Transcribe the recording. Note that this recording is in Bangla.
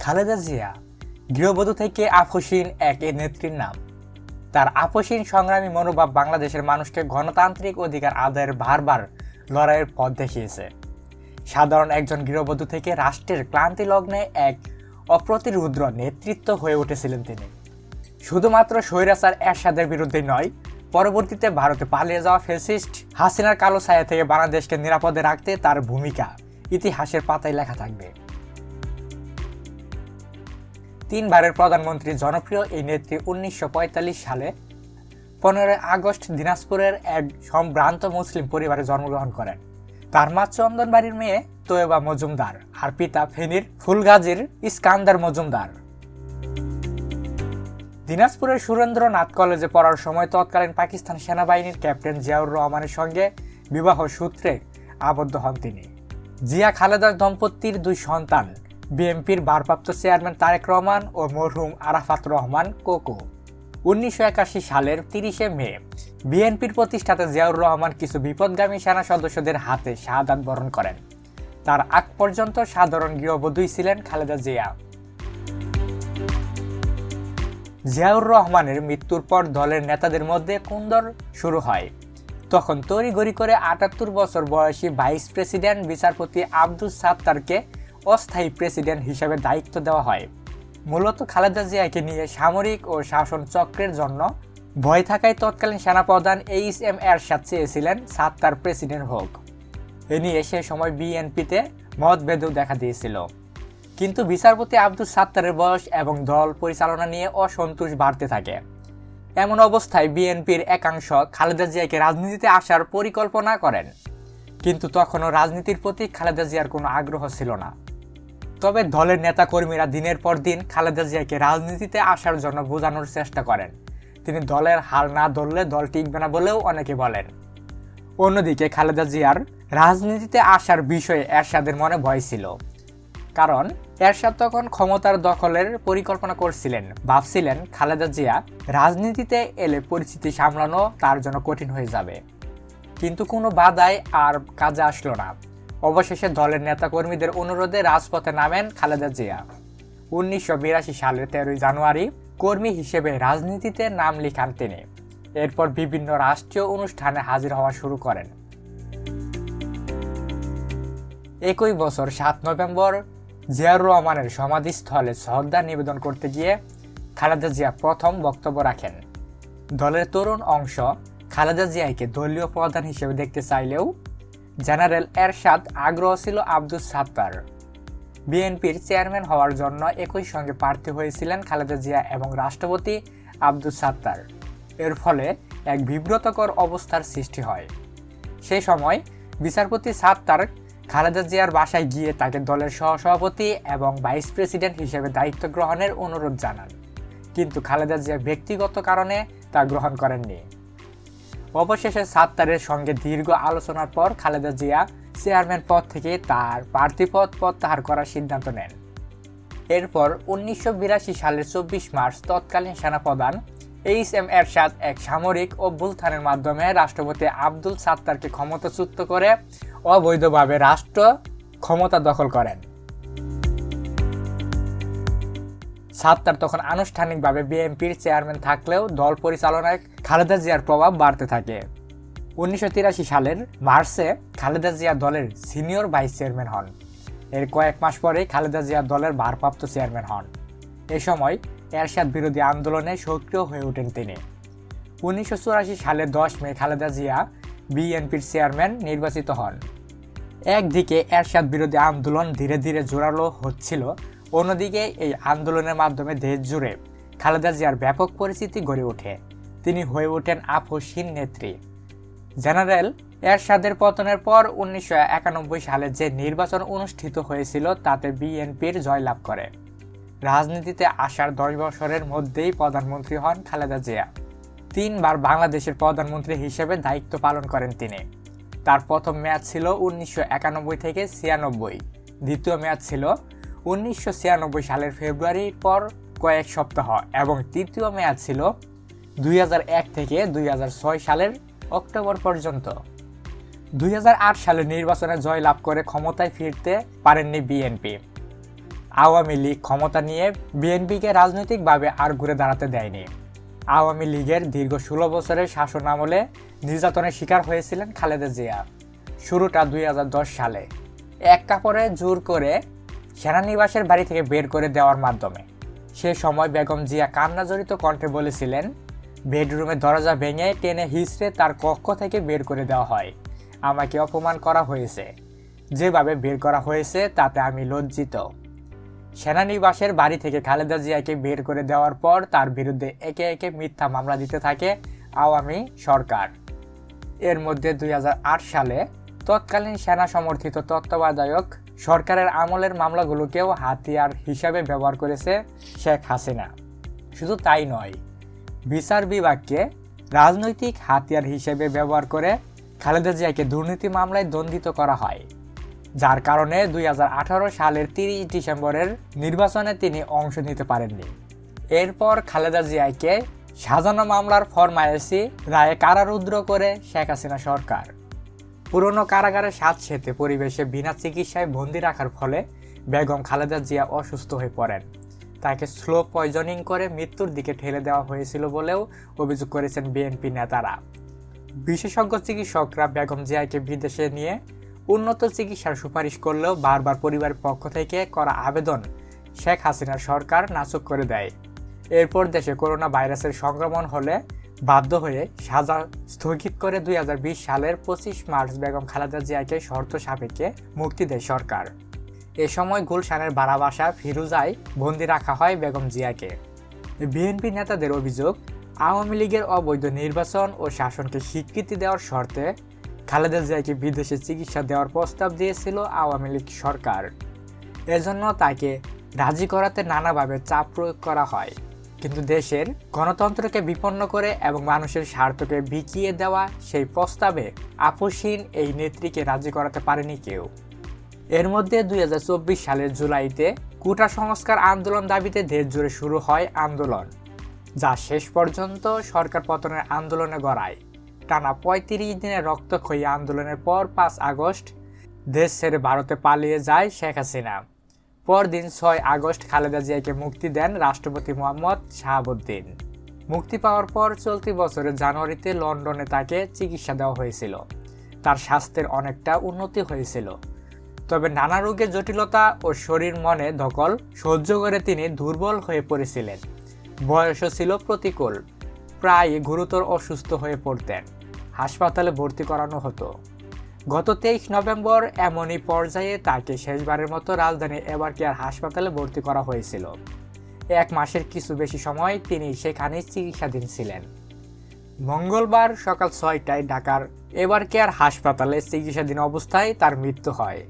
খালেদা জিয়া গৃহবধূ থেকে আপসহীন এক নেত্রীর নাম। তার আপসহীন সংগ্রামী মনোভাব বাংলাদেশের মানুষকে গণতান্ত্রিক অধিকার আদায়ের বারবার লড়াইয়ের পথ দেখিয়েছে। সাধারণ একজন গৃহবধূ থেকে রাষ্ট্রের ক্লান্তি লগ্নে এক অপ্রতিরোধ্য নেতৃত্ব হয়ে উঠেছিলেন তিনি। শুধুমাত্র স্বৈরাচার এরশাদের বিরুদ্ধে নয়, পরবর্তীতে ভারতে পালিয়ে যাওয়া ফ্যাসিস্ট হাসিনার কালো ছায়া থেকে বাংলাদেশকে নিরাপদে রাখতে তার ভূমিকা ইতিহাসের পাতায় লেখা থাকবে। তিনবারের প্রধানমন্ত্রী জনপ্রিয় এই নেত্রী 1945 সালে 15 আগস্ট দিনাজপুরের এক সম্ভ্রান্ত মুসলিম পরিবারে জন্মগ্রহণ করেন। তার মা চন্দনবাড়ির মেয়ে তৈয়বা মজুমদার আর পিতা ফেনীর ফুলগাজীর ইস্কান্দার মজুমদার। দিনাজপুরের সুরেন্দ্রনাথ কলেজে পড়ার সময় তৎকালীন পাকিস্তান সেনাবাহিনীর ক্যাপ্টেন জিয়াউর রহমানের সঙ্গে বিবাহ সূত্রে আবদ্ধ হন তিনি। জিয়া খালেদা দম্পতির দুই সন্তান বিএনপির ভারপ্রাপ্ত চেয়ারম্যান তারেক রহমান ও মরহুম আরাফাত রহমান কোকো। 1981 সালের 30 মে বিএনপির প্রতিষ্ঠাতা জিয়াউর রহমান কিছু বিপদগামী সেনা সদস্যদের হাতে শাহাদাত বরণ করেন। তার আগ পর্যন্ত সাধারণ গৃহবধূই ছিলেন খালেদা জিয়া। জিয়াউর রহমানের মৃত্যুর পর দলের নেতাদের মধ্যে কুন্দর শুরু হয়। তখন তড়িঘড়ি করে 78 বছর বয়সী ভাইস প্রেসিডেন্ট বিচারপতি আব্দুস সাত্তারকে অস্থায়ী প্রেসিডেন্ট হিসেবে দায়িত্ব দেওয়া হয়। মূলত খালেদা জিয়াকে নিয়ে সামরিক ও শাসন চক্রের জন্য ভয় থাকায় তৎকালীন সেনাপ্রধান এইচ.এম. এরশাদ চেয়েছিলেন সাত্তার প্রেসিডেন্ট হোক। এ নিয়ে সে সময় বিএনপিতে মতভেদও দেখা দিয়েছিল। কিন্তু বিচারপতি আব্দুস সাত্তারের বয়স এবং দল পরিচালনা নিয়ে অসন্তোষ বাড়তে থাকে। এমন অবস্থায় বিএনপির একাংশ খালেদা জিয়াকে রাজনীতিতে আসার পরিকল্পনা করেন। কিন্তু তখনও রাজনীতির প্রতি খালেদা জিয়ার কোনো আগ্রহ ছিল না। তবে দলের নেতাকর্মীরা দিনের পর দিন খালেদা জিয়াকে রাজনীতিতে আসার জন্য বোঝানোর চেষ্টা করেন। তিনি দলের হাল না ধরলে দল টিকবে না বলেও অনেকে বলেন। অন্যদিকে খালেদা জিয়ার রাজনীতিতে আসার বিষয়ে এরশাদের মনে ভয় ছিল, কারণ এরশাদ তখন ক্ষমতার দখলের পরিকল্পনা করছিলেন। ভাবছিলেন খালেদা জিয়া রাজনীতিতে এলে পরিস্থিতি সামলানো তার জন্য কঠিন হয়ে যাবে। কিন্তু কোনো বাধাই আর কাজে আসলো না। অবশেষে দলের নেতাকর্মীদের অনুরোধে রাজপথে নামেন খালেদা জিয়া। 1982 সালের 13 জানুয়ারি কর্মী হিসেবে রাজনীতিতে নাম লিখান তিনি। এরপর বিভিন্ন রাষ্ট্রীয় অনুষ্ঠানে হাজির হওয়া শুরু করেন। একই বছর 7 নভেম্বর জিয়াউর রহমানের সমাধিস্থলে শ্রদ্ধা নিবেদন করতে গিয়ে খালেদা জিয়া প্রথম বক্তব্য রাখেন। দলের তরুণ অংশ খালেদা জিয়াকে দলীয় প্রধান হিসেবে দেখতে চাইলেও জেনারেল এরশাদ আগ্রহ ছিল আব্দুস সাত্তার। বিএনপির চেয়ারম্যান হওয়ার জন্য একই সঙ্গে প্রার্থী হয়েছিলেন খালেদা জিয়া এবং রাষ্ট্রপতি আব্দুস সাত্তার। এর ফলে এক বিব্রতকর অবস্থার সৃষ্টি হয়। সেই সময় বিচারপতি সাত্তার খালেদা জিয়ার বাসায় গিয়ে তাকে দলের সহসভাপতি এবং ভাইস প্রেসিডেন্ট হিসেবে দায়িত্ব গ্রহণের অনুরোধ জানান। কিন্তু খালেদা জিয়া ব্যক্তিগত কারণে তা গ্রহণ করেননি। অবশেষে সাত্তারের সঙ্গে দীর্ঘ আলোচনার পর খালেদা জিয়া চেয়ারম্যান পদ থেকে তার প্রার্থীপদ প্রত্যাহার করার সিদ্ধান্ত নেন। এরপর 1982 সালের 24 মার্চ তৎকালীন সেনাপ্রধান এইচ.এম. এরশাদ এক সামরিক অভ্যুত্থানের মাধ্যমে রাষ্ট্রপতি আব্দুল সাত্তারকে ক্ষমতাচ্যুত করে অবৈধভাবে রাষ্ট্র ক্ষমতা দখল করেন। সাত্তার তখন আনুষ্ঠানিকভাবে বিএনপির চেয়ারম্যান থাকলেও দল পরিচালনায় খালেদা জিয়ার প্রভাব বাড়তে থাকে। 1983 সালের মার্চে খালেদা জিয়া দলের সিনিয়র ভাইস চেয়ারম্যান হন। এর কয়েক মাস পরেই খালেদা জিয়া দলের ভারপ্রাপ্ত চেয়ারম্যান হন। এ সময় এরশাদ বিরোধী আন্দোলনে সক্রিয় হয়ে ওঠেন তিনি। 1984 সালের 10 মে খালেদা জিয়া বিএনপির চেয়ারম্যান নির্বাচিত হন। একদিকে এরশাদ বিরোধী আন্দোলন ধীরে ধীরে জোরালো হচ্ছিল, অন্যদিকে এই আন্দোলনের মাধ্যমে দেশ জুড়ে খালেদা জিয়ার ব্যাপক পরিচিতি গড়ে ওঠে। তিনি হয়ে ওঠেন আপসহীন নেত্রী। জেনারেল এরশাদের পতনের পর 1991 সালে যে নির্বাচন অনুষ্ঠিত হয়েছিল তাতে বিএনপির জয়লাভ করে। রাজনীতিতে আসার 10 বছরের মধ্যেই প্রধানমন্ত্রী হন খালেদা জিয়া। 3 বার বাংলাদেশের প্রধানমন্ত্রী হিসেবে দায়িত্ব পালন করেন তিনি। তার প্রথম মেয়াদ ছিল 1991 থেকে 96, দ্বিতীয় মেয়াদ ছিল 1996 সালের ফেব্রুয়ারির পর কয়েক সপ্তাহ এবং তৃতীয় মেয়াদ ছিল 2001 থেকে 2006 সালের অক্টোবর পর্যন্ত। 2008 সালে নির্বাচনে জয়লাভ করে ক্ষমতায় ফিরতে পারেননি বিএনপি। আওয়ামী লীগ ক্ষমতা নিয়ে বিএনপিকে রাজনৈতিকভাবে আর ঘুরে দাঁড়াতে দেয়নি। আওয়ামী লীগের দীর্ঘ 16 বছরের শাসন আমলে নির্যাতনের শিকার হয়েছিলেন খালেদা জিয়া। শুরুটা 2010 সালে এক কাপড়ে জোর করে সেনানিবাসের বাড়ি থেকে বের করে দেওয়ার মাধ্যমে। সে সময় বেগম জিয়া কান্নাজড়িত কণ্ঠে বলেছিলেন, বেডরুমের দরজা ভেঙে টেনে হিঁচড়ে তার কক্ষ থেকে বের করে দেওয়া হয়। আমাকে অপমান করা হয়েছে, যেভাবে বের করা হয়েছে তাতে আমি লজ্জিত। সেনানিবাসের বাড়ি থেকে খালেদা জিয়াকে বের করে দেওয়ার পর তার বিরুদ্ধে একে একে মিথ্যা মামলা দিতে থাকে আওয়ামী সরকার। এর মধ্যে 2008 সালে তৎকালীন সেনা সমর্থিত তত্ত্বাবধায়ক সরকারের আমলের মামলাগুলোকেও হাতিয়ার হিসাবে ব্যবহার করেছে শেখ হাসিনা। শুধু তাই নয়, বিচার বিভাগকে রাজনৈতিক হাতিয়ার হিসেবে ব্যবহার করে খালেদা জিয়াকে দুর্নীতি মামলায় দণ্ডিত করা হয়, যার কারণে 2018 সালের 30 ডিসেম্বরের নির্বাচনে তিনি অংশ নিতে পারেননি। এরপর খালেদা জিয়াকে সাজানো মামলার ফরমায়েশি রায়ে কারারুদ্ধ করে শেখ হাসিনা সরকার। পুরনো কারাগারে স্যাঁতসেঁতে পরিবেশে বিনা চিকিৎসায় বন্দী রাখার ফলে বেগম খালেদা জিয়া অসুস্থ হয়ে পড়েন। তাকে স্লো পয়জনিং করে মৃত্যুর দিকে ঠেলে দেওয়া হয়েছিল বলেও অভিযোগ করেছেন বিএনপি নেতারা। বিশেষজ্ঞ চিকিৎসকরা বেগম জিয়াকে বিদেশে নিয়ে উন্নত চিকিৎসার সুপারিশ করলেও বারবার পরিবারের পক্ষ থেকে করা আবেদন শেখ হাসিনার সরকার নাকচ করে দেয়। এরপর দেশে করোনা ভাইরাসের সংক্রমণ হলে বাধ্য হয়ে সাজা স্থগিত করে 2020 সালের 25 মার্চ বেগম খালেদা জিয়াকে শর্ত সাপেক্ষে মুক্তি দেয় সরকার। এ সময় গুলশানের ভাড়া বাসা ফিরুজায় বন্দী রাখা হয় বেগম জিয়াকে। বিএনপি নেতাদের অভিযোগ, আওয়ামী লীগের অবৈধ নির্বাচন ও শাসনকে স্বীকৃতি দেওয়ার শর্তে খালেদা জিয়াকে বিদেশে চিকিৎসা দেওয়ার প্রস্তাব দিয়েছিল আওয়ামী লীগ সরকার। এজন্য তাকে রাজি করাতে নানাভাবে চাপ প্রয়োগ করা হয়, কিন্তু দেশের গণতন্ত্রকে বিপন্ন করে এবং মানুষের স্বার্থকে বিকিয়ে দেওয়া সেই প্রস্তাবে আপোষহীন এই নেত্রীকে রাজি করাতে পারেনি কেউ। এর মধ্যে 2024 সালের জুলাইতে কোটা সংস্কার আন্দোলন দাবিতে দেশ জুড়ে শুরু হয় আন্দোলন, যা শেষ পর্যন্ত সরকার পতনের আন্দোলনে গড়ায়। টানা 35 দিনের রক্তক্ষয়ী আন্দোলনের পর 5 আগস্ট দেশ ছেড়ে ভারতে পালিয়ে যায় শেখ হাসিনা। পরদিন 6 আগস্ট খালেদা জিয়াকে মুক্তি দেন রাষ্ট্রপতি মোহাম্মদ শাহাবুদ্দিন। মুক্তি পাওয়ার পর চলতি বছরের জানুয়ারিতে লন্ডনে তাকে চিকিৎসা দেওয়া হয়েছিল। তার স্বাস্থ্যের অনেকটা উন্নতি হয়েছিল, তবে নানা রোগের জটিলতা ও শরীর মনে ধকল সহ্য করে তিনি দুর্বল হয়ে পড়েছিলেন। বয়সও ছিল প্রতিকূল, প্রায় গুরুতর অসুস্থ হয়ে পড়তেন। হাসপাতালে ভর্তি করানো হতো। গত 23 নভেম্বর এমনই পর্যায়ে তাকে শেষবারের মতো রাজধানী এভারকেয়ার হাসপাতালে ভর্তি করা হয়েছিল। 1 মাসের কিছু বেশি সময় তিনি সেখানে চিকিৎসাধীন ছিলেন। মঙ্গলবার সকাল 6টায় ঢাকার এভারকেয়ার হাসপাতালে চিকিৎসাধীন অবস্থায় তার মৃত্যু হয়।